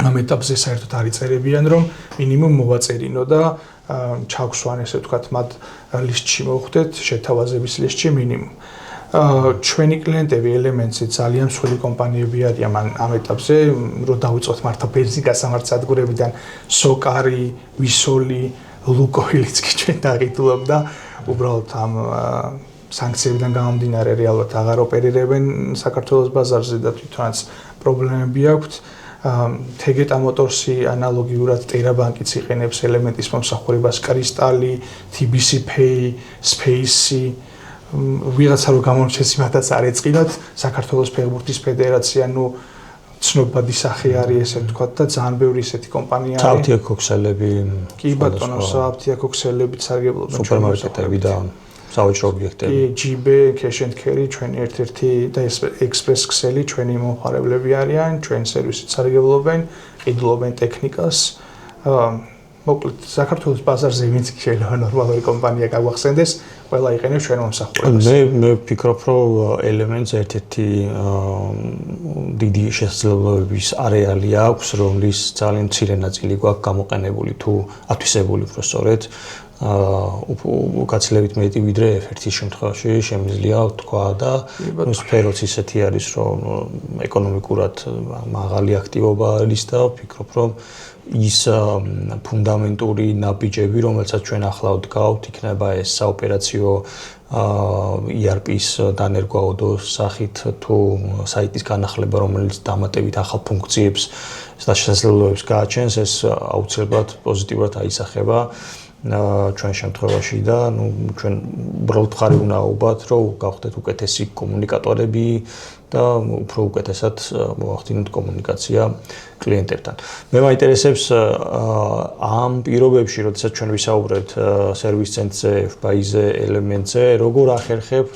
ამ ეტაპზე საერთოდ არ იწერებიან რომ მინიმუმ მოვაწერინო და ჩავგვსვან ესე ვთქვათ მათ ლისტში მოვხვდეთ შეთავაზების ლისტში მინიმუმ. ჩვენი კლიენტები ელემენტსი ძალიან მსხვილი კომპანიები არიან ამ ეტაპზე რომ დავიწყოთ მართლა ბენზინ გასამართსადგურებიდან სოკარი, ვისოლი, ლუკოილიც კი ჩვენ დაღიდულობ და უბრალოდ ამ სანქციებიდან გამომდინარე რეალურად აღარ ოპერირებენ საქართველოს ბაზარზე და თვითონაც პრობლემები აქვთ. Tegeta Motorsi ანალოგიურად ტერაბანკიც იყენებს ელემენტის მომსახურებას კრისტალი, TBC Pay, Space ვიღაცა რო გამორჩეს იმათაც არ ეწყინოთ საქართველოს ფეხბურთის ფედერაცია ნუ ცნობადი სახე არის ესე ვთქვათ და ძალიან ბევრი ესეთი კომპანია არის. Საფთია ქოქსელები. კი ბატონო, საფთია ქოქსელებიც სარგებლობენ სუპერმარკეტები და საოჯრო ობიექტები. GB, Cash and Carry ჩვენი ერთ-ერთი და Express ქსელი ჩვენი მომხმარებლები არიან, ჩვენ სერვისით სარგებლობენ, ყიდულობენ ტექნიკას. მოკლედ საქართველოს ბაზარზე ვინც შეიძლება ნორმალური კომპანია გაგვახსენდეს, ყველა იყენებს ჩვენ მომსახურებას. მე ვფიქრობ, რომ ელემენტს ერთ-ერთი დიდი შესაძლებლობების არეალი აქვს, რომლის ძალიან მცირე ნაწილი გვაქვს გამოყენებული თუ ათვისებული უფრო სწორედ. უკაცლებით მეტი ვიდრე F1-ის შემთხვევაში შემიძლია თქვა და სფეროც ისეთი არის, რომ ეკონომიკურად მაღალი აქტივობა არის და ვფიქრობ, რომ ის ფუნდამენტური ნაბიჯები, რომელსაც ჩვენ ახლა ვდგავთ, იქნება ეს საოპერაციო ERP-ის დანერგვაოდო სახით თუ საიტის განახლება, რომელიც დამატებით ახალ ფუნქციებს და შესაძლებლობებს გააჩენს, ეს აუცილებლად პოზიტიურად აისახება ჩვენ შემთხვევაში და ჩვენ უბრალოდ ხარი უნდა აუბათ, რომ გავხდეთ უკეთესი კომუნიკატორები და უფრო უკეთესად მოვახდინოთ კომუნიკაცია კლიენტებთან. მე მაინტერესებს ამ პირობებში, როდესაც ჩვენ ვისაუბრებთ სერვის ცენტრზე, FBI-ზე, ელემენტზე, როგორ ახერხებ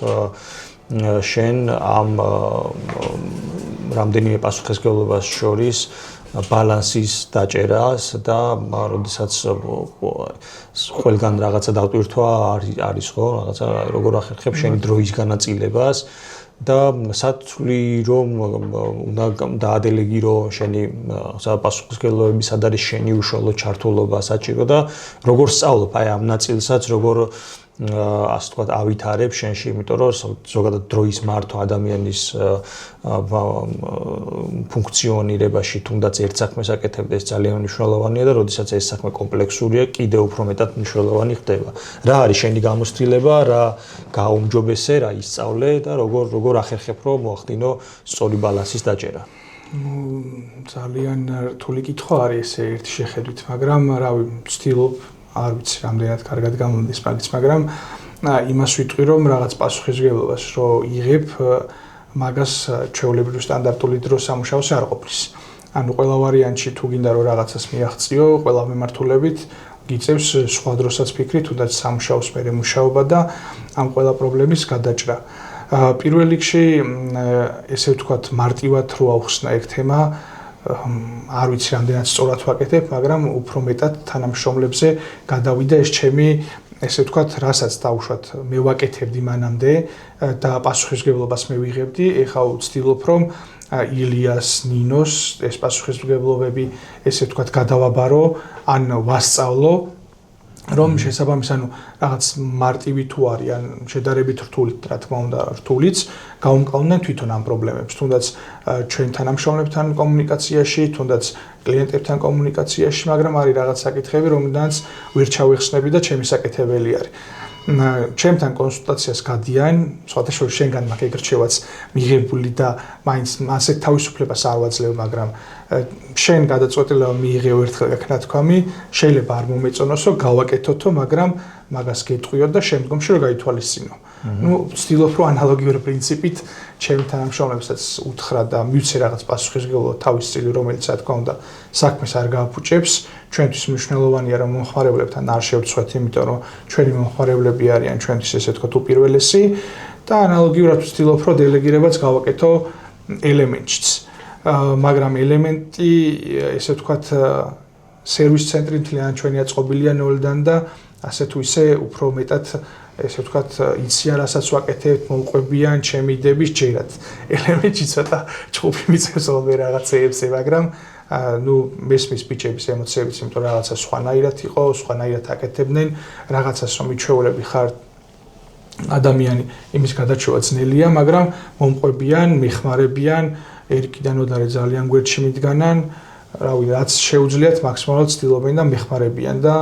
შენ ამ რამდენიმე პასუხისმგებლობას შორის ბალანსის დაჭერას და როდესაც ყველგან რაღაცა დავტვირთვა არის ხო, რაღაცა როგორ ახერხებ შენი დროის განაწილებას და სათვლი რომ უნდა დაადელეგირო შენი პასუხისმგებლობები სად არის შენი უშუალო ჩართულობა საჭირო და როგორ სწავლობ აი ამ ნაწილსაც როგორ ასე ვთქვათ ავითარებ შენში, იმიტომ რომ ზოგადად დროის მართვა ადამიანის ფუნქციონირებაში თუნდაც ერთ საქმეს აკეთებდეს ძალიან მნიშვნელოვანია და როდესაც ეს საქმე კომპლექსურია, კიდევ უფრო მეტად მნიშვნელოვანი ხდება. რა არის შენი გამოცდილება, რა გაუმჯობესე, რა ისწავლე და როგორ ახერხებ რომ მოახდინო სწორი ბალანსის დაჭერა. ძალიან რთული კითხვა არის ესე ერთი შეხედვით, მაგრამ რავი, ვცდილობ არ ვიცი რამდენად კარგად გამომდის მაგის, მაგრამ იმას ვიტყვი რომ რაღაც პასუხისმგებლობას რო იღებ, მაგას ჩვეულებრივ სტანდარტული დრო სამუშაოს არ ყოფნის. ანუ ყველა ვარიანტში თუ გინდა რომ რაღაცას მიაღწიო, ყველა მიმართულებით გიწევს სხვა დროსაც ფიქრი, თუნდაც სამუშაოს მერე მუშაობა და ამ ყველა პრობლემის გადაჭრა. პირველ რიგში ესე ვთქვათ მარტივად რო ავხსნა ეგ თემა არ ვიცი რამდენად სწორად ვაკეთებ, მაგრამ უფრო მეტად თანამშრომლებზე გადავიდა ეს ჩემი ესე ვთქვათ, რასაც დავუშვათ, მე ვაკეთებდი მანამდე და პასუხისმგებლობას მე ვიღებდი, ეხლა ვცდილობ, რომ ილიას, ნინოს ეს პასუხისმგებლობები, ესე ვთქვათ, გადავაბარო, ან ვასწავლო, რომ შესაბამის, ანუ რაღაც მარტივი თუ არის, ან შედარებით რთული, რა თქმა უნდა, რთულიც, გავუმკლავდნენ თვითონ ამ პრობლემებს, თუნდაც ჩვენ თანამშრომლებთან კომუნიკაციაში, თუნდაც კლიენტებთან კომუნიკაციაში, მაგრამ არის რაღაც საკითხები, რომლიდანაც ვერ ჩავიხსნები და ჩემი საკეთებელი არის. ჩემთან კონსულტაციას გადიან, სხვათა შორის შენგან მაგ ეგრჩევაც მიღებული და მაინც ასეთ თავისუფლებას არ ვაძლევ, მაგრამ შენ გადაწყვეტილება მიიღეო ერთხელ გაქნათქვამი, შეიძლება არ მომეწონოსო, გავაკეთოთო, მაგრამ მაგას გეტყვიო და შემდგომში რომ გაითვალისწინო. ვცდილობ რომ ანალოგიური პრინციპით ჩემი თანამშრომლებსაც უთხრა და მივცე რაღაც პასუხისმგებლობა თავის წილი, რომელიც რა თქმა უნდა საქმეს არ გააფუჭებს. ჩვენთვის მნიშვნელოვანია რომ მომხმარებლებთან არ შევცვლეთ, იმიტომ რომ ჩვენი მომხმარებლები არიან ჩვენთვის ესე ვთქვათ უპირველესი და ანალოგიურად ვცდილობ რომ დელეგირებაც გავაკეთო ელემენტშიც. მაგრამ ელემენტი ესე ვთქვათ სერვის ცენტრი მთლიანად ჩვენი აწყობილია ნოლიდან და ასე თუ ისე უფრო მეტად ესე ვთქვათ იციან რასაც ვაკეთებთ, მოვყვებიან ჩემი იდეების ჯერად. ელემენტი ცოტა ჭუბი მიწევს ხოლმე რაღაცეებზე, მაგრამ მესმის ბიჭების ემოციებიც, იმიტომ რომ რაღაცა სხვანაირად იყო, სხვანაირად აკეთებდნენ, რაღაცას რომ მიჩვეულები ხარ ადამიანი იმის გადაჩევა ძნელია, მაგრამ მომყვებიან, მიხმარებიან, ერკიდან ოდარე ძალიან გვერდში მიდგანან, რავი, რაც შეუძლიათ მაქსიმალურად ცდილობენ და მეხმარებიან და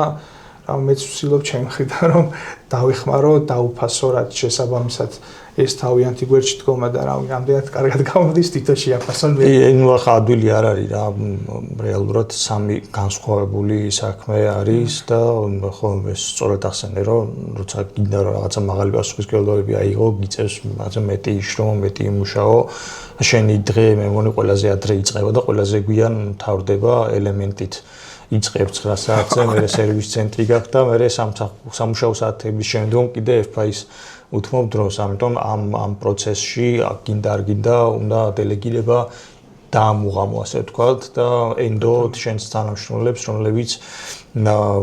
მეც ვცდილობ ჩემი მხრიდან რომ დავეხმარო, დაუფასო, რაც შესაბამისად ეს თავიანთი გვერდში დგომა და რავი, ამდენად კარგად გამოვდის, თვითონ შეაფასონ მე. ნუ ახლა ადვილი არ არის რა, რეალურად სამი განსხვავებული საქმე არის და ხო ეს სწორად ახსენე, რომ როცა გინდა რომ რაღაცა მაღალი პასუხისმგებლობები აიღო, გიწევს რაღაცა მეტი იშრომო, მეტი იმუშაო. შენი დღე მე მგონი ყველაზე ადრე იწყება და ყველაზე გვიან თავდება ელემენტით. იწყებს 9 საათზე, მერე სერვის ცენტრი გახდა, მერე სამუშაო საათების შემდგომ კიდე FPI-ს უთმობ დროს, ამიტომ ამ პროცესში გინდა არ გინდა უნდა დელეგირება დაამუღამო, ასე ვთქვათ და ენდოთ შენს თანამშრომლებს, რომლებიც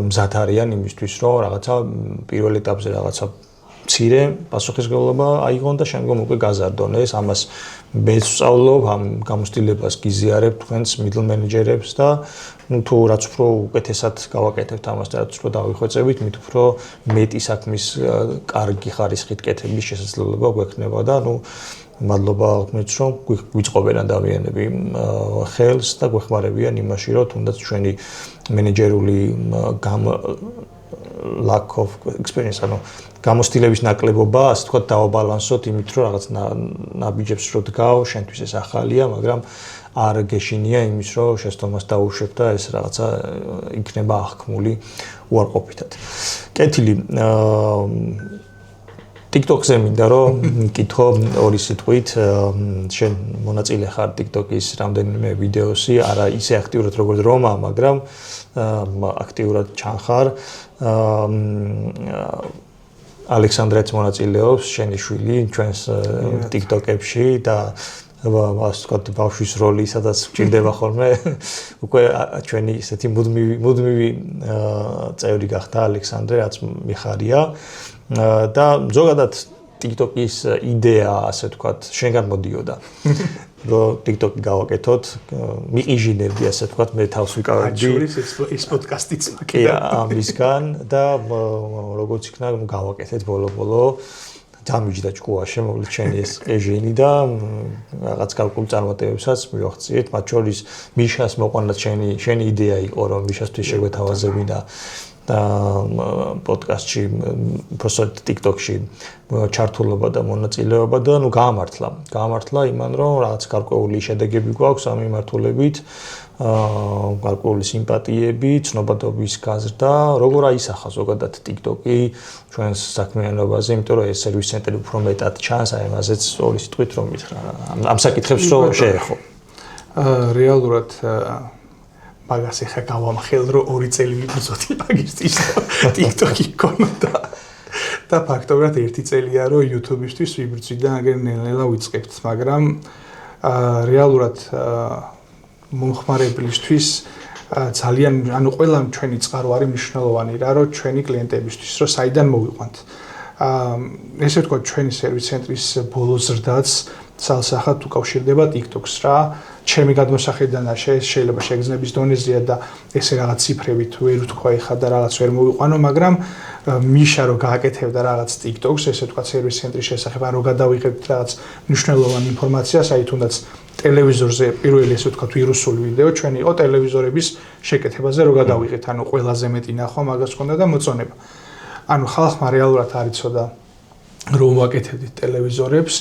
მზად არიან იმისთვის, რომ რაღაცა პირველ ეტაპზე რაღაცა მცირე პასუხისმგებლობა აიღონ და შემდგომ უკვე გაზარდონ ეს. ამას მეც ვსწავლობ, ამ გამოცდილებას გიზიარებ თქვენს middle manager-ებს და თუ რაც უფრო უკეთესად გავაკეთებთ ამას და რაც უფრო დავიხვეწებით, მით უფრო მეტი საქმის კარგი ხარისხით კეთების შესაძლებლობა გვექნება და მადლობა მეც რომ გვიწყობენ ადამიანები ხელს და გვეხმარებიან იმაში, რომ თუნდაც ჩვენი მენეჯერული lack of experience, ანუ გამოცდილების ნაკლებობა, ასე ვთქვათ, დავაბალანსოთ იმით, რომ რაღაც ნაბიჯებს რო დგავ, შენთვის ეს ახალია, მაგრამ არ გეშინია იმის, რომ შესწავლას დაუშვებ და ეს რაღაცა იქნება აღქმული უარყოფითად. კეთილი, TikTok-ზე მინდა რომ მკითხო ორი სიტყვით, შენ მონაწილე ხარ TikTok-ის რამდენიმე ვიდეოსი, არა ისე აქტიურად როგორც რომა, მაგრამ აქტიურად ჩანხარ. ალექსანდრეც მონაწილეობს, შენი შვილი ჩვენს TikTok-ებში და ასე ვთქვათ, ბავშვის როლი, სადაც გვჭირდება ხოლმე, უკვე ჩვენი ესეთი მუდმივი წევრი გახდა ალექსანდრე, რაც მიხარია. და ზოგადად TikTok-ის იდეა, ასე ვთქვათ, შენგან მოდიოდა. რომ TikTok-ი გავაკეთოთ, მიყიჟინებდი, ასე ვთქვათ, მე თავს ვიკავებდი. ეს პოდკასტიც კი, ამისგან და როგორც იქნა, გავაკეთეთ ბოლო-ბოლო. დამიჯდა ჭკუა შემოვლით შენი ეს ყეჟინი და რაღაც გარკვეულ წარმატებებსაც მივახციეთ. მათ შორის მიშას მოყვანაც შენი იდეა იყო, რომ მიშასთვის შეგვეთავაზებინა პოდკასტში, უბრალოდ TikTok-ში ჩართულობა და მონაწილეობა და გაამართლა იმან, რომ რაღაც გარკვეული შედეგები გვაქვს ამ მიმართულებით, გარკვეული სიმპათიები, ცნობადობის გაზრდა, როგორ აისახა ზოგადად TikTok-ი ჩვენს საქმიანობაზე, იმიტომ რომ ეს სერვის ცენტრი უფრო მეტად ჩანს, აი ამაზეც ორი სიტყვით რომ მითხრა. ამ საკითხებს რო შეეხო. რეალურად მაგას ეხა გავამხელ, რომ 2 წელი ვიბრძოდი მაგისტრის TikTok-ი გქონოდა. და ფაქტობრივად 1 წელია, რომ YouTube-ისთვის ვიბრძვი და ნელ-ნელა ვიწყებთ, მაგრამ რეალურად მომხმარებლისთვის ძალიან ანუ ყველა ჩვენი წყარო არის მნიშვნელოვანი რა რომ ჩვენი კლიენტებისთვის რომ საიდან მოვიყვანთ ესე ვთქვათ ჩვენი სერვის ცენტრის ბოლო ზრდაც ცალსახად უკავშირდება TikTok-ს რა ჩემი გადმოსახედიდან შეიძლება შეგრძნების დონეზეა და ესე რაღაც ციფრებით ვერ ვთქვა ეხლა და რაღაც ვერ მოვიყვანო მაგრამ მიშა რომ გააკეთებდა რაღაც TikTok-ს ესე ვთქვათ სერვის ცენტრის შესახებ ან რომ გადავიღებთ რაღაც მნიშვნელოვანი ინფორმაციას აი თუნდაც ტელევიზორზე პირველი ესე ვთქვათ ვირუსული ვიდეო ჩვენი იყო ტელევიზორების შეკეთებაზე რომ გადავიღეთ ანუ ყველაზე მეტი ნახვა მაგას ჰქონდა და მოწონება ანუ ხალხმა რეალურად არ იცოდა რომ ვაკეთებდით ტელევიზორებს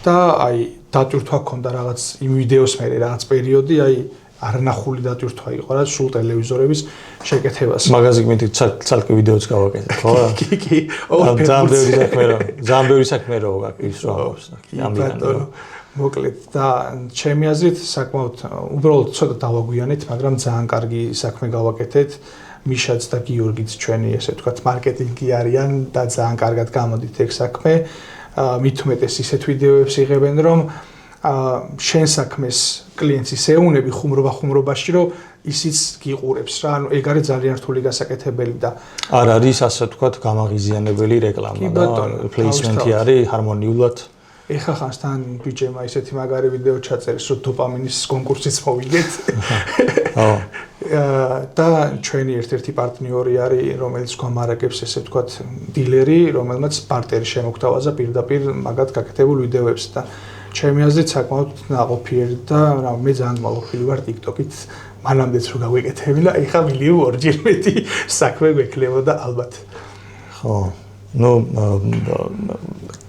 და აი დატვირთვა ჰქონდა რაღაც იმ ვიდეოს მერე რაღაც პერიოდი აი არნახული დატვირთვა იყო რა სულ ტელევიზორების შეკეთებას მაგაზე გმით ცალკე ვიდეოც გავაკეთეთ ხო კი ძალიან ბევრი საქმე რო გაკეთეს რა ამიდან მოკლედ და ჩემი აზრით საკმაოდ უბრალოდ ცოტა დავაგვიანეთ მაგრამ ძალიან კარგი საქმე გავაკეთეთ მიშაც და გიორგიც ჩვენი ესე ვთქვათ მარკეტინგი არიან და ძალიან კარგად გამოდით ეგ საქმე მით უმეტეს ისეთ ვიდეოებს იღებენ რომ შენ საქმეს კლიენტს ისეუნები ხუმრობაში რომ ისიც გიყურებს რა ანუ ეგ არის ძალიან რთული გასაკეთებელი და არ არის ასე ვთქვათ გამაღიზიანებელი რეკლამა და პლეისმენტი არის ჰარმონიულად ეხა ხანსთან ბიჭებმა ისეთი მაგარი ვიდეო ჩაწერეს რომ დოპამინის კონკურსიც მოვიგეთ და ჩვენი ერთ-ერთი პარტნიორი არის რომელიც გვამარაგებს ესე ვთქვათ დილერი რომელმაც პარტნერი შემოგთავაზა პირდაპირ მაგათ გაკეთებულ ვიდეოებს და ჩემი აზრით საკმაოდ ნაყოფიერი და რა მე ძალიან მალოხილი ვარ TikTok-ით მანამდეც რო გავეკეთები და ეხა მილიო ორჯერ მეტი საქმე გვექნებოდა ალბათ ხო ну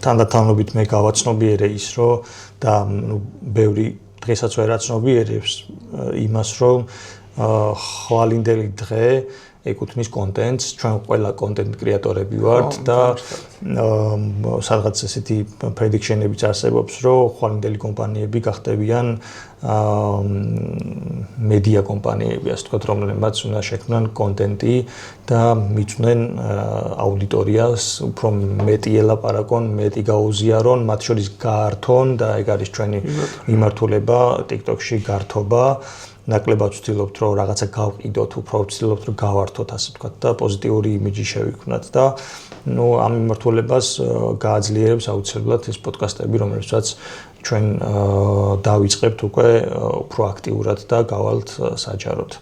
თანდათანობით მე გავაცნობიერე ის რომ და ბევრი დღესაც ვერაცნობიერებს იმას რომ ხვალინდელი დღე ეკუთვნის კონტენტს ჩვენ ყველა კონტენტ კრეატორები ვართ და სადღაც ესეთი პრედიქშენებიც არსებობს რომ ხვალინდელი კომპანიები გახდებიან მედია კომპანიები ასე ვთქვათ რომლებმაც უნდა შექმნან კონტენტი და მიწვნენ აუდიტორიას უფრო მეტი ელაპარაკონ მეტი გაუზიარონ მათ შორის გაართონ და ეგ არის ჩვენი მიმართულება TikTok-ში გართობა ნაკლებად ვცდილობთ რომ რაღაცა გავყიდოთ, უფრო ვცდილობთ რომ გავართოთ, ასე ვთქვათ და პოზიტიური იმიჯი შევიქმნათ და ნუ ამ მიმართულებას გააძლიერებს აუცილებლად ეს პოდკასტები, რომელსაც ჩვენ დავიწყებთ უკვე უფრო აქტიურად და გავალთ საჯაროდ.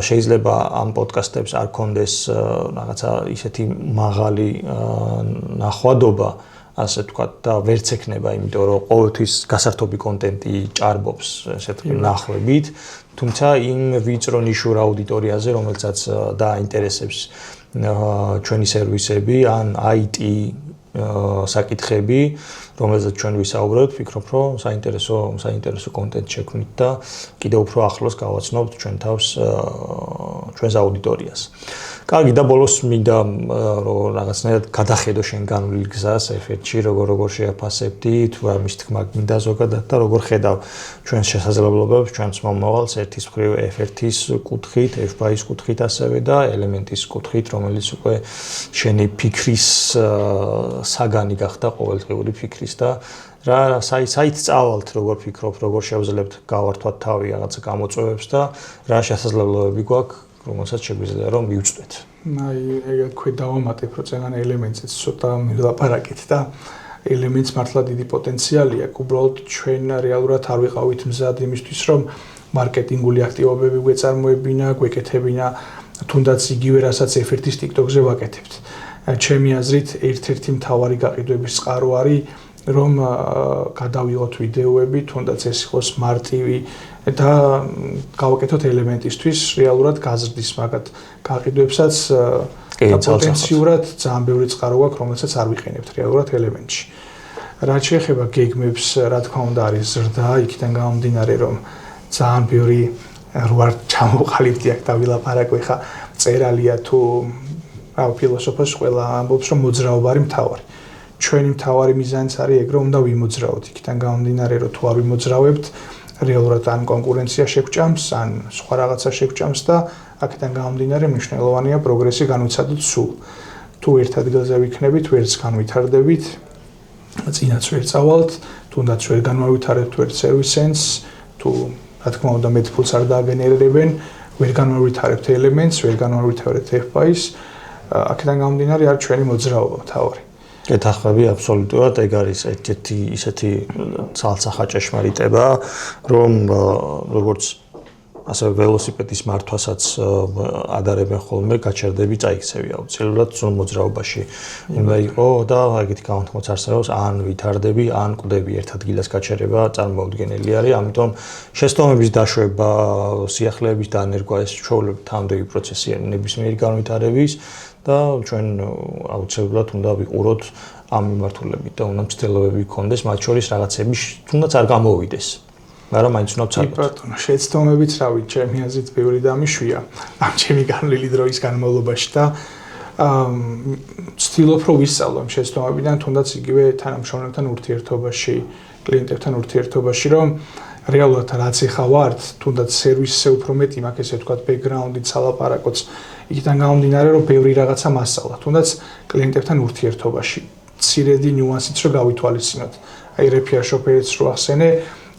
შეიძლება ამ პოდკასტებს არ კონდეს რაღაცა ისეთი მაღალი ნახვადობა ასე ვთქვათ და ვერც ექნება, იმიტომ რომ ყოველთვის გასართობი კონტენტი ჭარბობს ესეთ ნახვებით, თუმცა იმ ვიწრო ნიშურ აუდიტორიაზე, რომელსაც დააინტერესებს ჩვენი სერვისები ან IT საკითხები, რომელზეც ჩვენ ვისაუბრებთ, ვფიქრობ, რომ საინტერესო კონტენტ შექმნით და კიდევ უფრო ახლოს გავაცნობთ ჩვენ თავს ჩვენს აუდიტორიას. კარგი და ბოლოს მინდა რომ რაღაცნაირად გადახედო შენ განვლილ გზას ეფექტში როგორ შეაფასებდი თუ რა მის თქმა გინდა ზოგადად და როგორ ხედავ ჩვენს შესაძლებლობებს ჩვენს მომავალს ერთის მხრივ F1-ის კუთხით, F-Buy-ის კუთხით ასევე და ელემენტის კუთხით, რომელიც უკვე შენი ფიქრის საგანი გახდა ყოველდღიური ფიქრის და რა საით წავალთ როგორ ფიქრობ, როგორ შევძლებთ გავართვათ თავი რაღაცა გამოწვევებს და რა შესაძლებლობები გვაქვს რომელსაც შეგვიძლია რომ მივწვდეთ. აი ეგ ქვე დავამატებ რომ წეგან ელემენტიც ცოტა მილაპარაკეთ და ელემენტს მართლა დიდი პოტენციალი აქვს. უბრალოდ ჩვენ რეალურად არ ვიყავით მზად იმისთვის რომ მარკეტინგული აქტივობები გვეწარმოებინა, გვეკეთებინა თუნდაც იგივე რასაც F1-ის TikTok-ზე ვაკეთებთ. ჩემი აზრით ერთ-ერთი მთავარი გაყიდვების წყარო არის რომ გადავიღოთ ვიდეოები, თუნდაც ეს იყოს მარტივი და გავაკეთოთ ელემენტისთვის რეალურად გაზრდის მაგათ გაყიდვებსაც და პოტენციურად ძალიან ბევრი წყარო გვაქვს, რომელსაც არ ვიყენებთ რეალურად ელემენტში. რაც შეეხება გეგმებს, რა თქმა უნდა არის ზრდა, იქიდან გამომდინარე რომ ძალიან ბევრი როარ ჩამოყალიბდი აქ დავილაპარაკო ხა წერალია თუ რა ფილოსოფოს ყველა ამბობს რომ მოძრაობა არის მთავარი. ჩვენი მთავარი მიზანიც არის ეგ რომ უნდა ვიმოძრაოთ. იქიდან გამომდინარე რომ თუ არ ვიმოძრავებთ რეალურად ან კონკურენცია შეგვჭამს, ან სხვა რაღაცა შეგვჭამს და აქედან გამომდინარე მნიშვნელოვანია პროგრესი განვიცადოთ სულ. თუ ერთ ადგილზე ვიქნებით, ვერც განვითარდებით, წინაც ვერ წავალთ, თუნდაც ვერ განვავითარებთ ვერც სერვისენს, თუ რა თქმა უნდა მეტ ფულს არ დააგენერირებენ, ვერ განმავითარებთ ელემენტს, ვერ განმავითარებთ FPI-ს, აქედან გამომდინარე არის ჩვენი მოძრაობა თავი. გეთახმები აბსოლუტურად ეგ არის ერთ-ერთი ისეთი ცალსახა ჭეშმარიტება, რომ როგორც ასე ველოსიპედის მართვასაც ადარებენ ხოლმე, გაჩერდები წაიქცევი აუცილებლად სულ მოძრაობაში. უნდა იყო და ეგეთი განათმოც არსებობს, ან ვითარდები, ან კვდები ერთ ადგილას გაჩერება წარმოუდგენელი არის, ამიტომ შეცდომების დაშვება, სიახლეების დანერგვა ეს ჩვეულებრივ თანამდები პროცესია ნებისმიერი განვითარების და ჩვენ აუცილებლად უნდა ვიყუროთ ამ მიმართულებით და უნდა მცდელობები გქონდეს, მათ შორის რაღაცები თუნდაც არ გამოვიდეს. მაგრამ მაინც უნდა ვცადოთ. ბატონო, შეცდომებიც რავი, ჩემი აზრით ბევრი დამიშვია ამ ჩემი განვლილი დროის განმავლობაში და ვცდილობ რომ ვისწავლო ამ შეცდომებიდან თუნდაც იგივე თანამშრომლებთან ურთიერთობაში, კლიენტებთან ურთიერთობაში, რომ რეალურად რაც ეხა ვართ, თუნდაც სერვისზე უფრო მეტი მაქვს ესე ვთქვათ, ბექგრაუნდით, სალაპარაკოც, იქიდან გამომდინარე, რომ ბევრი რაღაცა მასწავლა, თუნდაც კლიენტებთან ურთიერთობაში, მცირედი ნიუანსიც რომ გავითვალისწინოთ. აი რეფიარ შოფერიც რო ახსენე,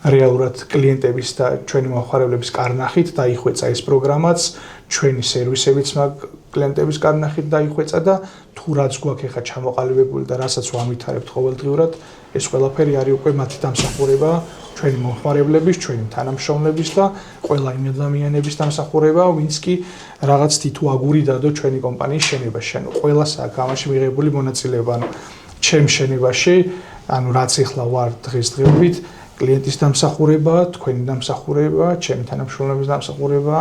რეალურად კლიენტების და ჩვენი მომხმარებლების კარნახით დაიხვეწა ეს პროგრამაც, ჩვენი სერვისებიც მაგ კლიენტების კარნახით დაიხვეწა და თუ რაც გვაქვს ეხა ჩამოყალიბებული და რასაც ვამვითარებთ ყოველდღიურად, ეს ყველაფერი არის უკვე მათი დამსახურება, ჩვენი მომხმარებლების, ჩვენი თანამშრომლების და ყველა იმ ადამიანების დამსახურება, ვინც კი რაღაც თითო აგური დადო ჩვენი კომპანიის შენებაში. ანუ ყველას აქვს ამაში მიღებული მონაწილეობა. ანუ ჩემ შენებაში, ანუ რაც ეხლა ვარ დღესდღეობით კლიენტის დამსახურება, თქვენი დამსახურება, ჩემი თანამშრომლების დამსახურება,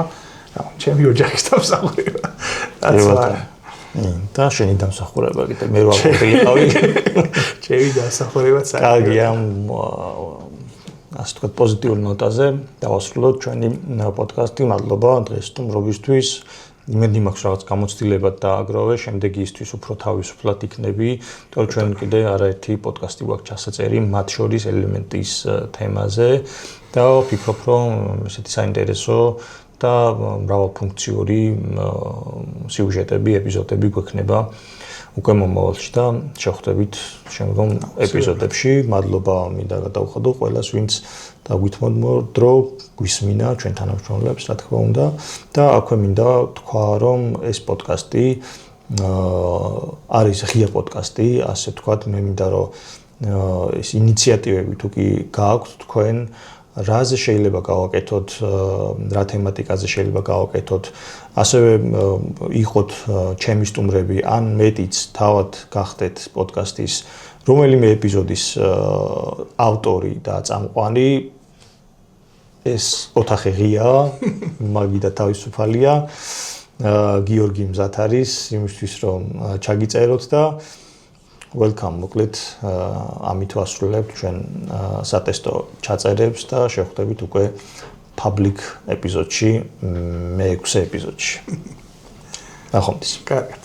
ჩემი ოჯახის დამსახურება. და შენი დამსახურება კიდე მე რა ვიყავი. ჩემი დამსახურებაც არის. კარგი, ამ ასე ვთქვათ პოზიტიურ ნოტაზე დავასრულოთ ჩვენი პოდკასტი. მადლობა დღესდღეობისთვის. იმედი მაქვს რაღაც გამოცდილება დააგროვე, შემდეგისთვის უფრო თავისუფლად იქნები, თორე ჩვენ კიდე არაერთი პოდკასტი გვაქვს ჩასაწერი მათ შორის ელემენტის თემაზე და ვფიქრობ, რომ ესეთი საინტერესო და მრავალფუნქციური სიუჟეტები, ეპიზოდები გვექნება უკვე მომავალში და შევხვდებით შემდგომ ეპიზოდებში. მადლობა მინდა გადავხადო ყველას, ვინც დაგვითმოდმო დრო გვისმინა ჩვენ თანამშრომლებს, რა თქმა უნდა, და აქვე მინდა თქვა, რომ ეს პოდკასტი არის ღია პოდკასტი, ასე ვთქვათ, მე მინდა რომ ეს ინიციატივები თუ კი გააქვთ თქვენ, რაზე შეიძლება გავაკეთოთ, რა თემატიკაზე შეიძლება გავაკეთოთ, ასევე იყოთ ჩემი სტუმრები, ან მეტიც თავად გახდეთ პოდკასტის რომელიმე ეპიზოდის ავტორი და წამყვანი, ეს ოთახი ღიაა, მაგი და თავისუფალია, გიორგი მზად არის იმისთვის, რომ ჩაგიწეროთ და welcome, მოკლედ ამით ვასრულებთ ჩვენ სატესტო ჩაწერებს და შევხვდებით უკვე public ეპიზოდში, მე-6 ეპიზოდში. ნახვამდის. კარგად.